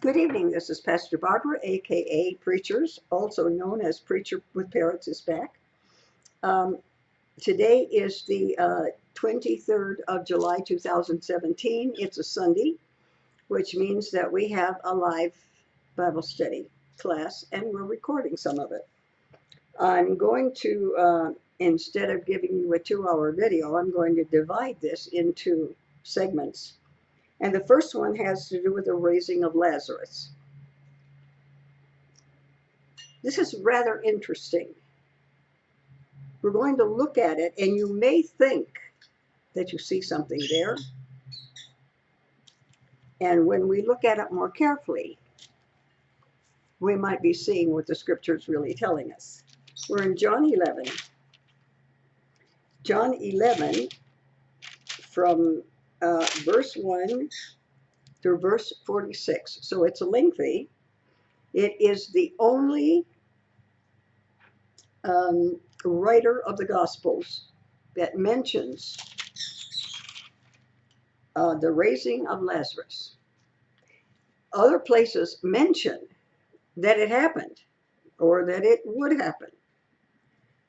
Good evening. This is Pastor Barbara, aka Preachers, also known as Preacher with Parrots, is back. Um, Today is the 23rd of July 2017. It's a Sunday, which means that we have a live Bible study class and we're recording some of it. I'm going to, instead of giving you a 2-hour video, I'm going to divide this into segments. And the first one has to do with the raising of Lazarus. This is rather interesting. We're going to look at it, and you may think that you see something there. And when we look at it more carefully, we might be seeing what the scripture is really telling us. We're in John 11. John 11, from verse 1 through verse 46. So it's lengthy. It is the only writer of the Gospels that mentions the raising of Lazarus. Other places mention that it happened or that it would happen.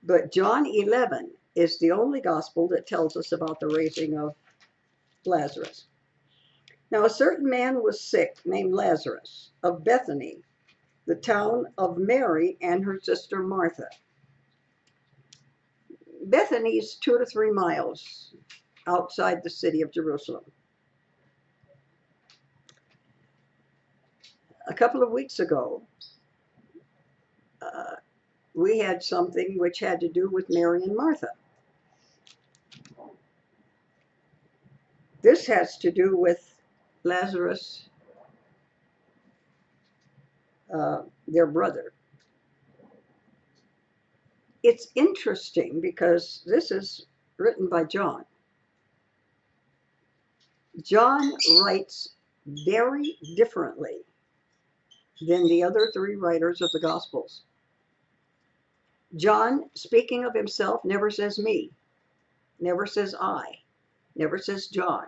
But John 11 is the only gospel that tells us about the raising of Lazarus. Now, a certain man was sick named Lazarus of Bethany, the town of Mary and her sister Martha. Bethany's 2 to 3 miles outside the city of Jerusalem. A couple of weeks ago, we had something which had to do with Mary and Martha. This has to do with Lazarus, their brother. It's interesting because this is written by John. John writes very differently than the other 3 writers of the Gospels. John, speaking of himself, never says me, never says I, never says John.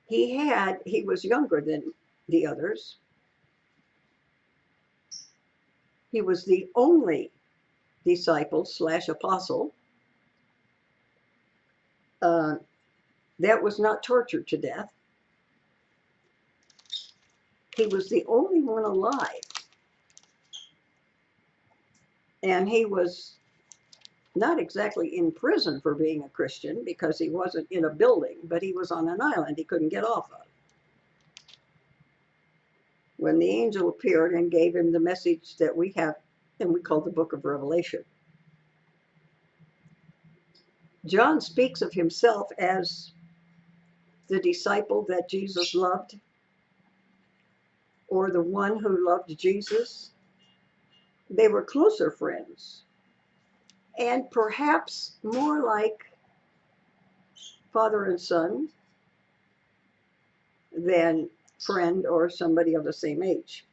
He was younger than the others. He was the only disciple / apostle that was not tortured to death. He was the only one alive. And he was not exactly in prison for being a Christian because he wasn't in a building, but he was on an island he couldn't get off of. When the angel appeared and gave him the message that we have, and we call the book of Revelation. John speaks of himself as the disciple that Jesus loved, or the one who loved Jesus. They were closer friends, and perhaps more like father and son than friend or somebody of the same age.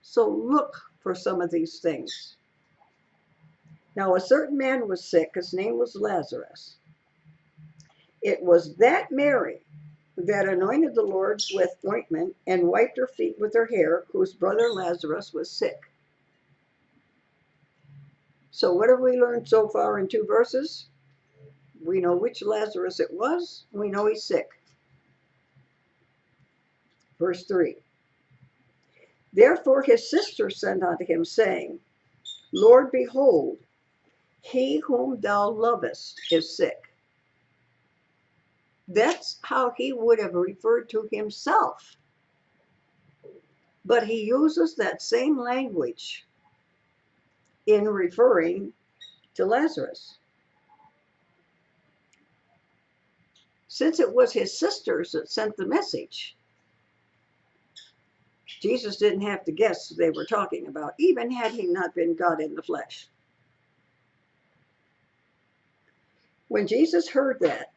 So look for some of these things. Now, a certain man was sick. His name was Lazarus. It was that Mary that anointed the Lord with ointment and wiped her feet with her hair, whose brother Lazarus was sick. So what have we learned so far in 2 verses? We know which Lazarus it was. We know he's sick. Verse 3. Therefore his sister sent unto him, saying, Lord, behold, he whom thou lovest is sick. That's how he would have referred to himself. But he uses that same language in referring to Lazarus. Since it was his sisters that sent the message, Jesus didn't have to guess who they were talking about, even had he not been God in the flesh. When Jesus heard that,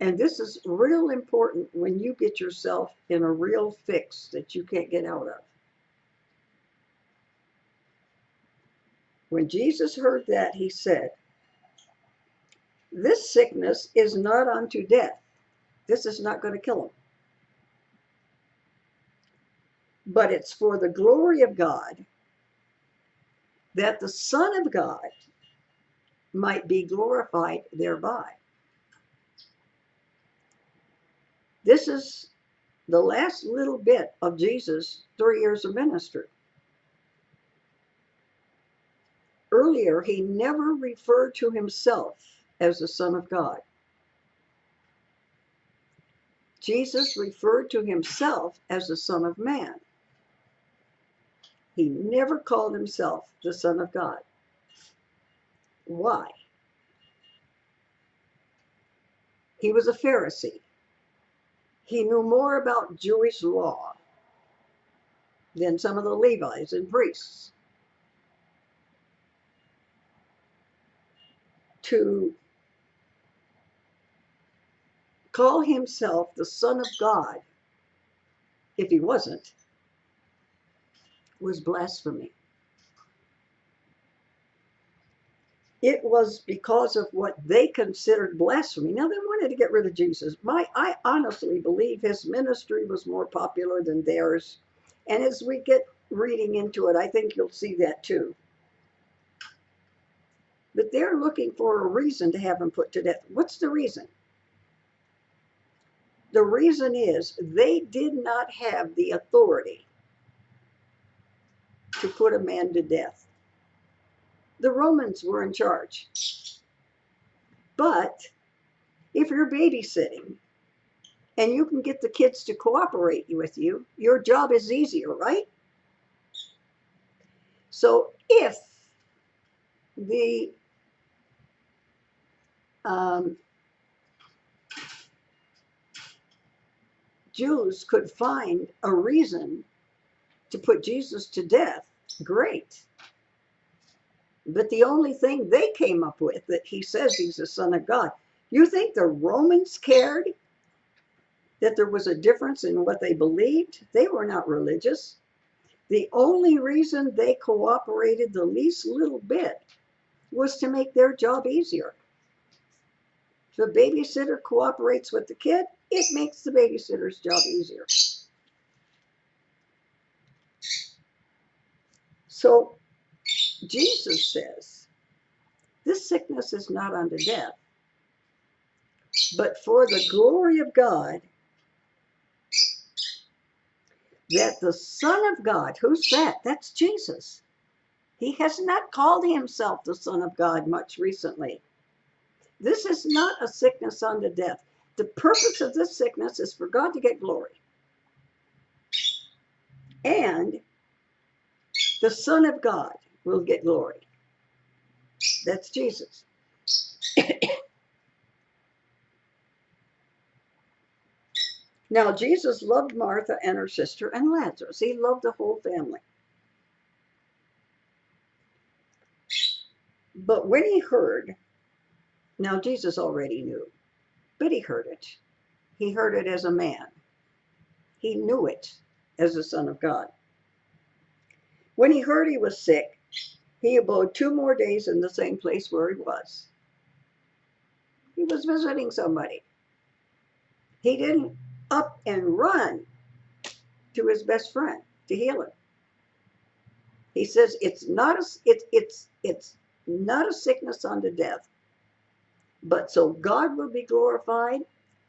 and this is real important when you get yourself in a real fix that you can't get out of. When Jesus heard that, he said, This sickness is not unto death. This is not going to kill him. But it's for the glory of God, that the Son of God might be glorified thereby. This is the last little bit of Jesus' 3 years of ministry. Earlier, he never referred to himself as the Son of God. Jesus referred to himself as the Son of Man. He never called himself the Son of God. Why? He was a Pharisee. He knew more about Jewish law than some of the Levites and priests. To call himself the Son of God, if he wasn't, was blasphemy. It was because of what they considered blasphemy. Now, they wanted to get rid of Jesus. I honestly believe his ministry was more popular than theirs. And as we get reading into it, I think you'll see that too. But they're looking for a reason to have him put to death. What's the reason? The reason is they did not have the authority to put a man to death. The Romans were in charge. But if you're babysitting and you can get the kids to cooperate with you, your job is easier, right? So if the Jews could find a reason to put Jesus to death, great. But the only thing they came up with, that he says he's the Son of God. You think the Romans cared that there was a difference in what they believed? They were not religious. The only reason they cooperated the least little bit was to make their job easier. If a babysitter cooperates with the kid, it makes the babysitter's job easier. So Jesus says, this sickness is not unto death, but for the glory of God, that the Son of God, who's that? That's Jesus. He has not called himself the Son of God much recently. This is not a sickness unto death. The purpose of this sickness is for God to get glory. And the Son of God will get glory. That's Jesus. Now, Jesus loved Martha and her sister and Lazarus. He loved the whole family. But when he heard, now Jesus already knew, but he heard it. He heard it as a man. He knew it as the Son of God. When he heard he was sick, he abode 2 more days in the same place where he was. He was visiting somebody. He didn't up and run to his best friend to heal him. He says it's not a sickness unto death, but so God will be glorified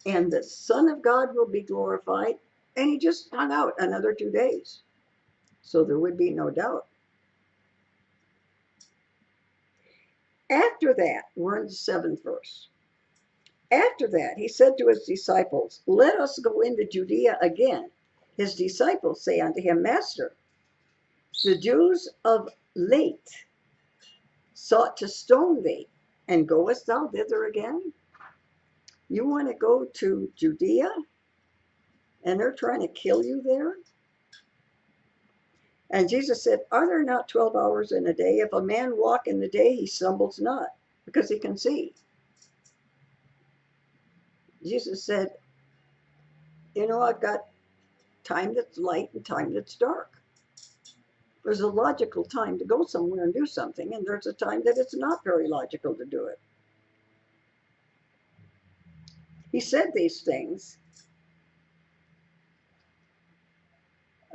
and the Son of God will be glorified. And he just hung out another 2 days. So there would be no doubt. After that, we're in the 7th verse. After that, he said to his disciples, let us go into Judea again. His disciples say unto him, Master, the Jews of late sought to stone thee, and goest thou thither again? You want to go to Judea, and they're trying to kill you there? And Jesus said, are there not 12 hours in a day? If a man walk in the day, he stumbles not, because he can see. Jesus said, you know, I've got time that's light and time that's dark. There's a logical time to go somewhere and do something, and there's a time that it's not very logical to do it. He said these things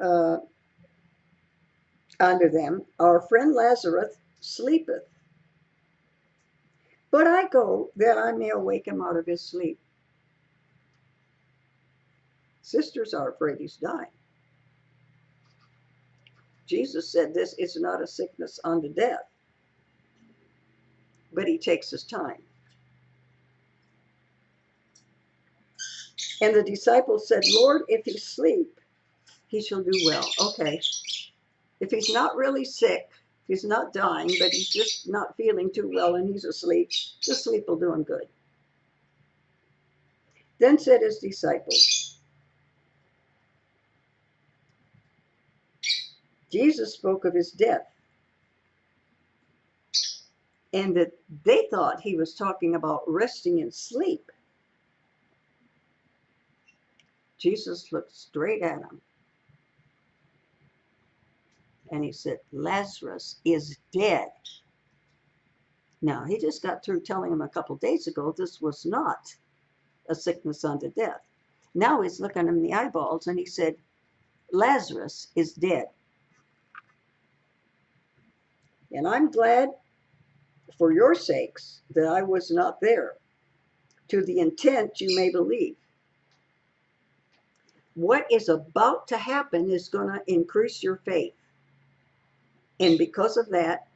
uh, unto them, Our friend Lazarus sleepeth, but I go that I may awake him out of his sleep. Sisters are afraid he's dying. Jesus said this is not a sickness unto death, but he takes his time. And the disciples said, Lord, if he sleep, he shall do well. Okay. If he's not really sick, he's not dying, but he's just not feeling too well and he's asleep, the sleep will do him good. Then said his disciples, Jesus spoke of his death, and that they thought he was talking about resting in sleep. Jesus looked straight at him, and he said, Lazarus is dead. Now, he just got through telling him a couple days ago this was not a sickness unto death. Now he's looking him in the eyeballs, and he said, Lazarus is dead. And I'm glad for your sakes that I was not there, to the intent you may believe. What is about to happen is going to increase your faith. And because of that,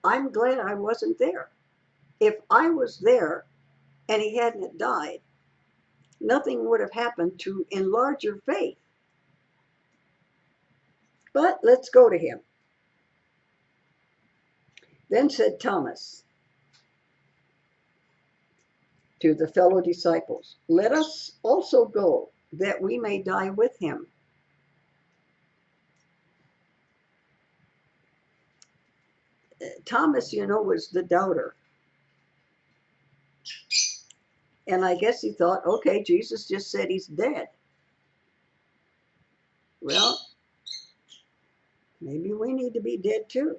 I'm glad I wasn't there. If I was there and he hadn't died, nothing would have happened to enlarge your faith. But let's go to him. Then said Thomas to the fellow disciples, Let us also go, that we may die with him. Thomas, was the doubter. And I guess he thought, okay, Jesus just said he's dead. Well, maybe we need to be dead too.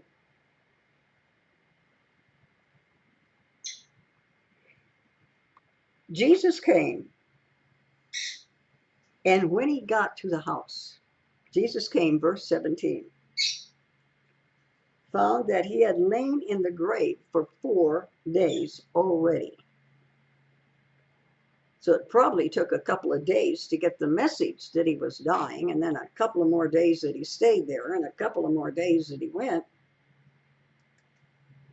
Jesus came, and when he got to the house, Jesus came, verse 17, found that he had lain in the grave for 4 days already. So it probably took a couple of days to get the message that he was dying, and then a couple of more days that he stayed there, and a couple of more days that he went.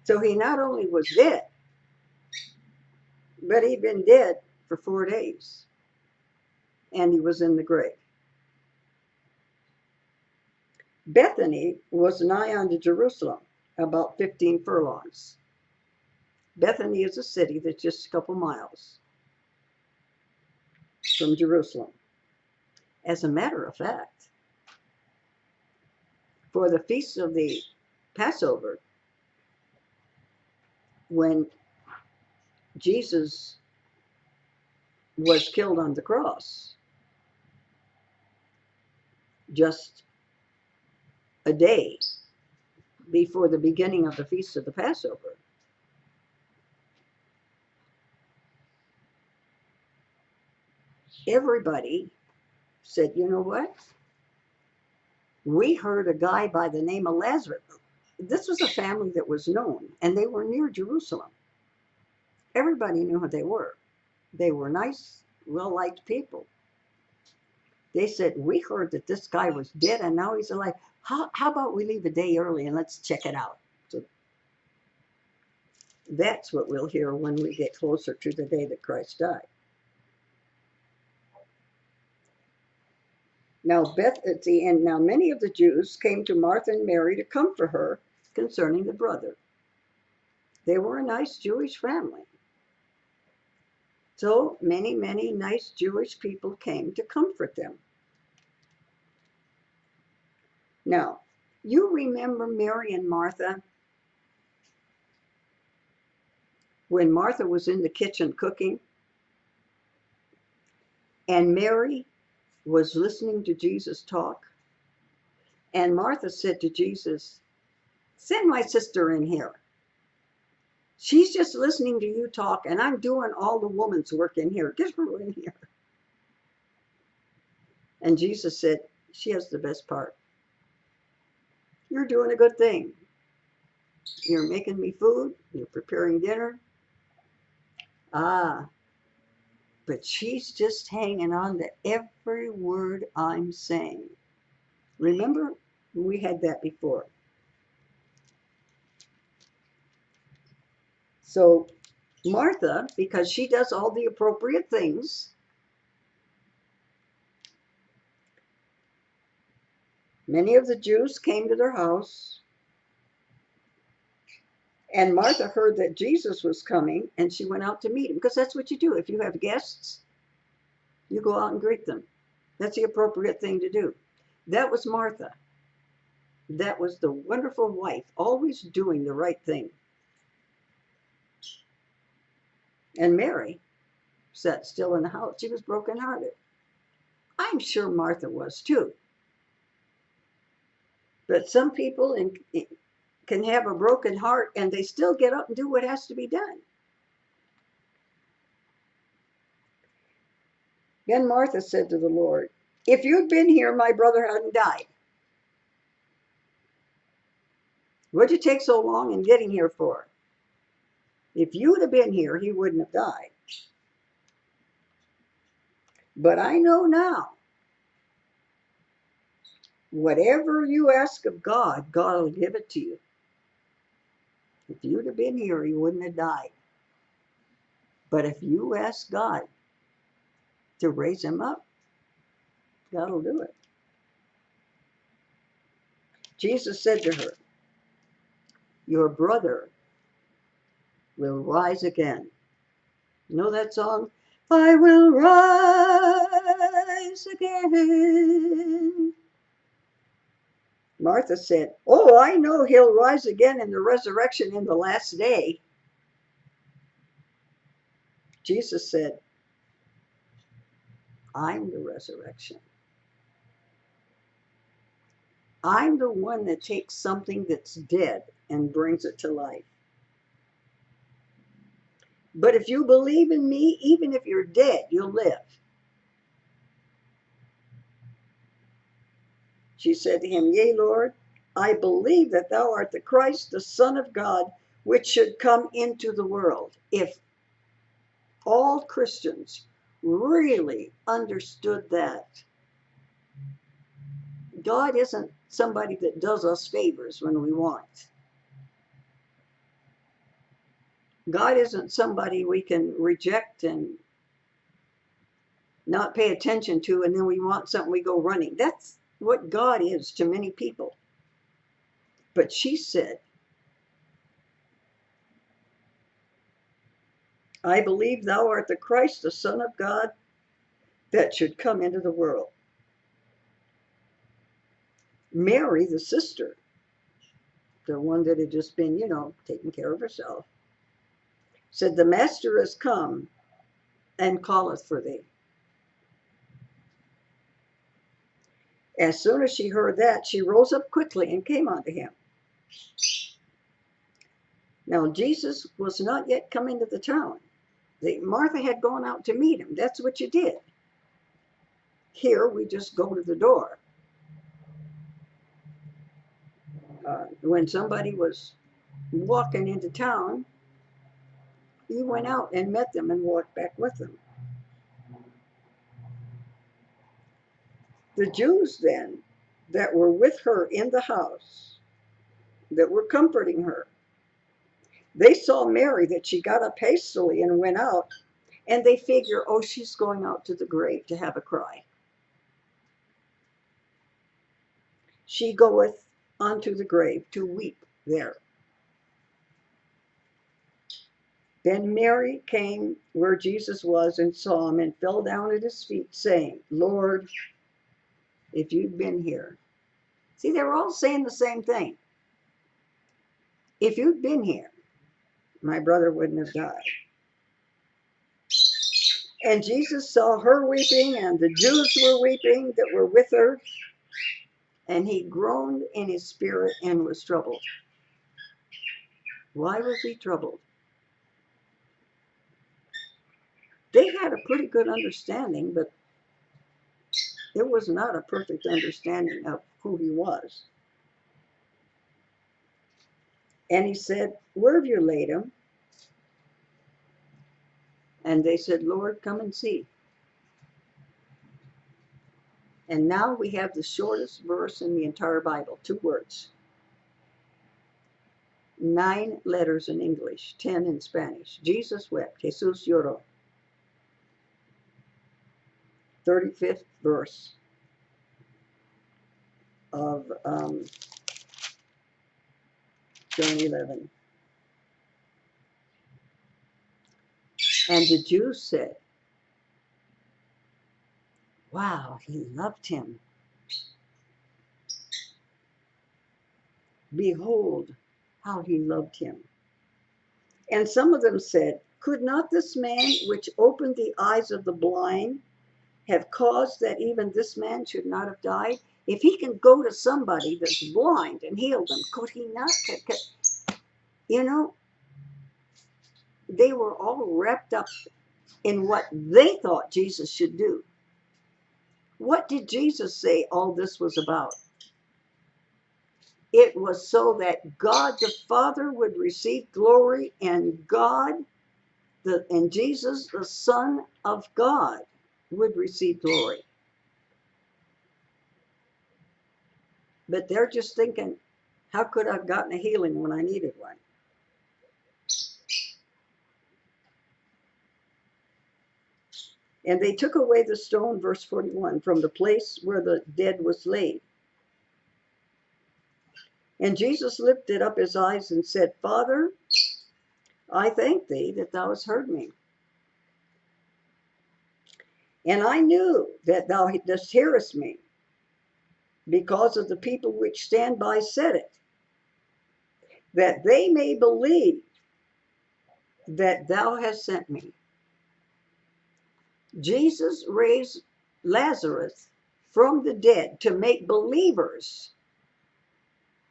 So he not only was dead, but he'd been dead for 4 days, and he was in the grave. Bethany was nigh unto Jerusalem, about 15 furlongs. Bethany is a city that's just a couple miles from Jerusalem. As a matter of fact, for the feast of the Passover, when Jesus was killed on the cross, just a day before the beginning of the feast of the Passover, everybody said, you know what? We heard a guy by the name of Lazarus. This was a family that was known, and they were near Jerusalem. Everybody knew who they were. They were nice, well-liked people. They said, we heard that this guy was dead, and now he's alive. How about we leave a day early and let's check it out? So that's what we'll hear when we get closer to the day that Christ died. Now, at the end, now many of the Jews came to Martha and Mary to comfort her concerning the brother. They were a nice Jewish family. So many nice Jewish people came to comfort them. Now, you remember Mary and Martha? When Martha was in the kitchen cooking, and Mary was listening to Jesus talk, and Martha said to Jesus, send my sister in here. She's just listening to you talk, and I'm doing all the woman's work in here. Get her in here. And Jesus said, she has the best part. You're doing a good thing. You're making me food. You're preparing dinner. Ah, but she's just hanging on to every word I'm saying. Remember, we had that before. So Martha, because she does all the appropriate things, many of the Jews came to their house, and Martha heard that Jesus was coming, and she went out to meet him, because that's what you do. If you have guests, you go out and greet them. That's the appropriate thing to do. That was Martha. That was the wonderful wife, always doing the right thing. And Mary sat still in the house. She was brokenhearted. I'm sure Martha was too. But some people can have a broken heart and they still get up and do what has to be done. Then Martha said to the Lord, if you'd been here, my brother hadn't died. What'd you take so long in getting here for? If you'd have been here, he wouldn't have died. But I know now, whatever you ask of God, God will give it to you. If you'd have been here, he wouldn't have died. But if you ask God to raise him up, God will do it. Jesus said to her, your brother will rise again. You know that song? I will rise again. Martha said, oh, I know he'll rise again in the resurrection in the last day. Jesus said, I'm the resurrection. I'm the one that takes something that's dead and brings it to life. But if you believe in me, even if you're dead, you'll live. She said to him, yea, Lord, I believe that thou art the Christ, the Son of God, which should come into the world. If all Christians really understood that, God isn't somebody that does us favors when we want. God isn't somebody we can reject and not pay attention to, and then we want something, we go running. That's what God is to many people. But she said, I believe thou art the Christ, the Son of God, that should come into the world. Mary, the sister, the one that had just been, taking care of herself, said, the Master is come and calleth for thee. As soon as she heard that, she rose up quickly and came unto him. Now, Jesus was not yet come into the town. Martha had gone out to meet him. That's what you did. Here, we just go to the door. When somebody was walking into town, he went out and met them and walked back with them. The Jews then that were with her in the house, that were comforting her, they saw Mary, that she got up hastily and went out, and they figure, oh, she's going out to the grave to have a cry. She goeth unto the grave to weep there. Then Mary came where Jesus was and saw him and fell down at his feet, saying, Lord, if you'd been here. See, they were all saying the same thing. If you'd been here, my brother wouldn't have died. And Jesus saw her weeping, and the Jews were weeping that were with her. And he groaned in his spirit and was troubled. Why was he troubled? had a pretty good understanding, but it was not a perfect understanding of who he was. And he said, "Where have you laid him?" And they said, "Lord, come and see." And now we have the shortest verse in the entire Bible, 2 words. 9 letters in English, 10 in Spanish. Jesus wept. Jesús lloró. 35th verse of John 11. And the Jews said, "Wow, he loved him. Behold how he loved him." And some of them said, "Could not this man which opened the eyes of the blind have caused that even this man should not have died?" If he can go to somebody that's blind and heal them, could he not? You know, they were all wrapped up in what they thought Jesus should do. What did Jesus say all this was about? It was so that God the Father would receive glory, and Jesus, the Son of God, would receive glory. But they're just thinking, how could I have gotten a healing when I needed one? And they took away the stone, verse 41, from the place where the dead was laid. And Jesus lifted up his eyes and said, "Father, I thank thee that thou hast heard me. And I knew that thou dost hearest me, because of the people which stand by said it, that they may believe that thou hast sent me." Jesus raised Lazarus from the dead to make believers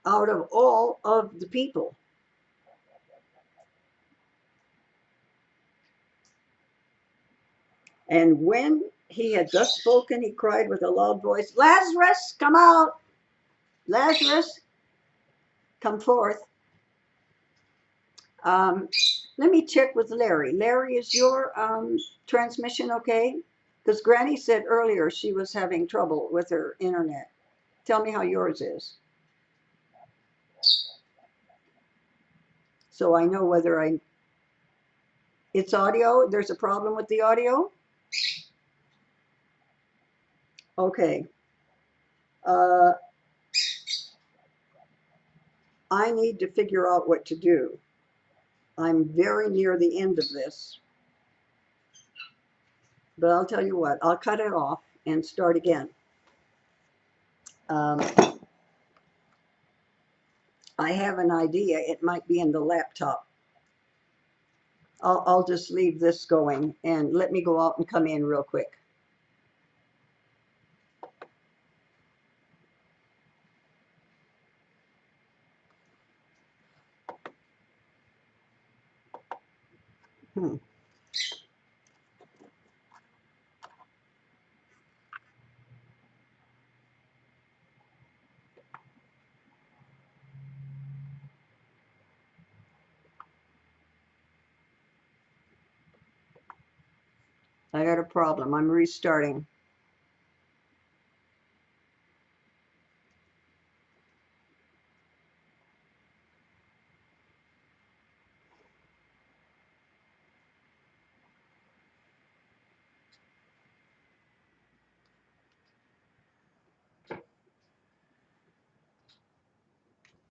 out of all of the people. And when he had thus spoken, he cried with a loud voice, "Lazarus, come out! Lazarus, come forth." Let me check with Larry. Larry, is your transmission okay? Because Granny said earlier she was having trouble with her internet. Tell me how yours is, so I know whether it's audio. There's a problem with the audio? Okay. I need to figure out what to do. I'm very near the end of this. But I'll tell you what, I'll cut it off and start again. I have an idea. It might be in the laptop. I'll just leave this going and let me go out and come in real quick. I got a problem. I'm restarting.